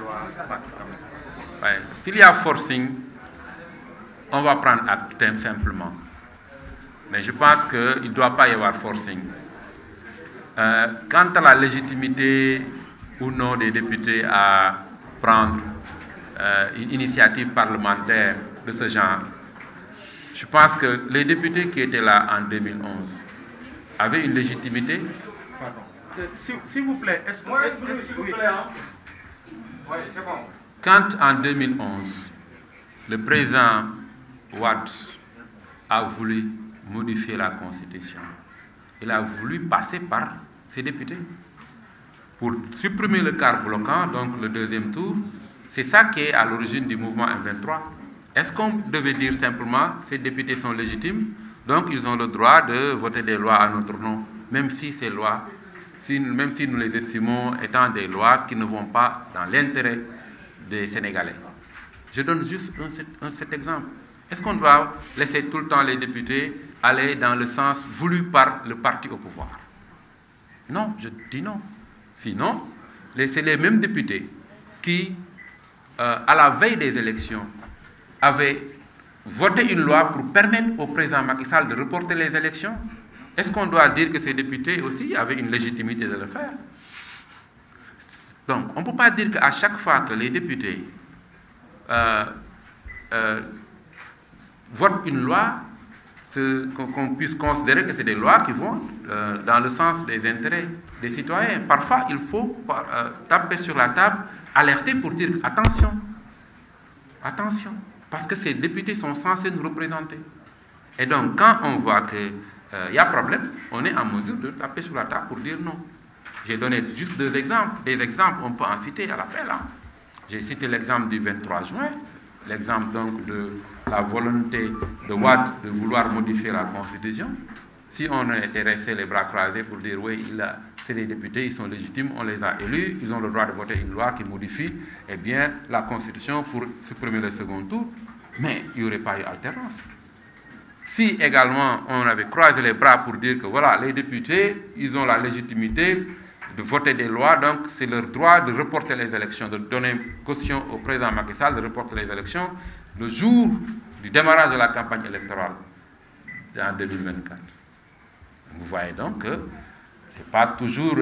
loi. Ouais. S'il y a forcing, on va prendre acte simplement. Mais je pense qu'il ne doit pas y avoir forcing. Quant à la légitimité ou non des députés à prendre une initiative parlementaire de ce genre, je pense que les députés qui étaient là en 2011 avaient une légitimité. Pardon. S'il vous plaît, est-ce que... s'il vous plaît, hein? Oui, c'est bon. Quand en 2011, le président Wade a voulu modifier la Constitution, il a voulu passer par ses députés pour supprimer le quart bloquant, donc le deuxième tour. C'est ça qui est à l'origine du mouvement M23. Est-ce qu'on devait dire simplement ces députés sont légitimes, donc ils ont le droit de voter des lois à notre nom, même si ces lois, même si nous les estimons étant des lois qui ne vont pas dans l'intérêt des Sénégalais. Je donne juste cet exemple. Est-ce qu'on doit laisser tout le temps les députés aller dans le sens voulu par le parti au pouvoir? Non, je dis non. Sinon, c'est les mêmes députés qui, à la veille des élections, avaient voté une loi pour permettre au président Macky Sall de reporter les élections. Est-ce qu'on doit dire que ces députés aussi avaient une légitimité de le faire? Donc, on ne peut pas dire qu'à chaque fois que les députés votent une loi, qu'on puisse considérer que c'est des lois qui vont dans le sens des intérêts des citoyens. Parfois, il faut taper sur la table, alerter pour dire attention, attention, parce que ces députés sont censés nous représenter. Et donc, quand on voit qu'il y a problème, on est en mesure de taper sur la table pour dire non. J'ai donné juste deux exemples. Des exemples, on peut en citer à l'appel. Hein. J'ai cité l'exemple du 23 juin, l'exemple donc de la volonté de Wade de vouloir modifier la Constitution. Si on était resté les bras croisés pour dire oui, c'est des députés, ils sont légitimes, on les a élus, ils ont le droit de voter une loi qui modifie la Constitution pour supprimer le second tour, mais il n'y aurait pas eu alternance. Si également on avait croisé les bras pour dire que voilà, les députés, ils ont la légitimité de voter des lois, donc c'est leur droit de reporter les élections, de donner caution au président Macky Sall de reporter les élections le jour du démarrage de la campagne électorale en 2024. Vous voyez donc que ce n'est pas toujours,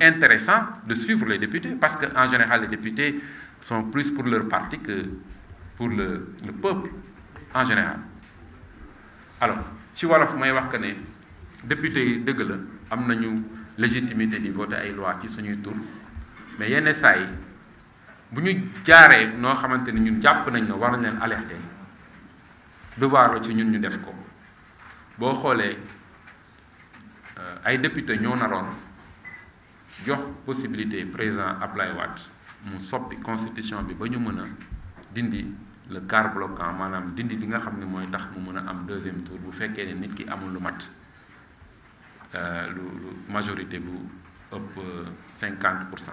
intéressant de suivre les députés, parce qu'en général, les députés sont plus pour leur parti que pour le peuple en général. Alors, si voilà, il faut que les députés de gueule ont une légitimité de voter ay loi ci suñuy tour, mais yenn saa yi bu ñu jaaree noo xamante ni ñun jàpp nañ ne war nañ leen alerter devoir la ci ñun ñu def ko. boo xoolee ay député ñoo naroon jox possibilité président Ablaye Wade mu soppi constitution bi ba ñu mën a dindi le quart bloquant, maanaam dindi li nga xam ne mooy tax mu mën a am deuxième tour bu fekkee ne nit ki amul lu mat majorité bu ëpp 50%.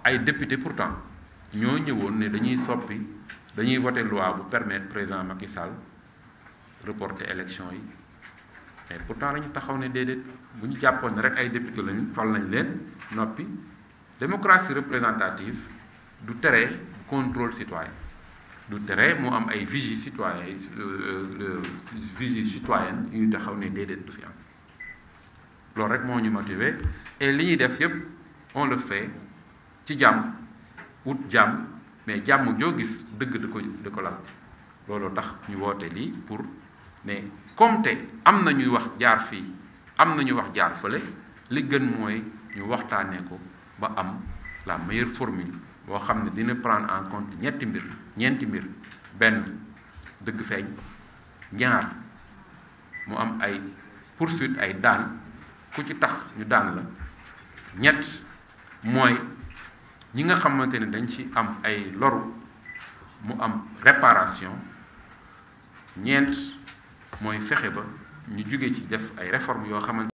ay député pourtant ñoo ñëwoon ne dañuy voter loi bu permettre président Macky Sall reporter élection yi mais pourtant dañu taxaw ne déedéet bu ñu jàppoon ne rek ay député lañu fal nañ leen noppi. Démocratie représentative du tere contrôle citoyen du tere mu am ay vigie citoyen vigie citoyenne yu taxaw ne déedéet du fi am loolu rek moo ñu motivé et li ñuy def yëpp on le fait ci jàmm wut jàmm mais jàmm joo gis dëgg di ko lal looloo tax ñu woote lii pour mais comme te am na ñuy wax jaar fii am na ñuy wax jaar fële li gën mooy ñu waxtaanee ko ba am la meilleure formule boo xam ne dina prendre en compte ñeenti mbir benn dëgg feeñ ñaar mu am ay poursuite ay daan ku ci tax ñu daan la ñett mooy ñi nga xamante ne dañ ci am ay loru mu am réparation ñeent mooy fexe ba ñu jóge ci def ay réformes yoo xamante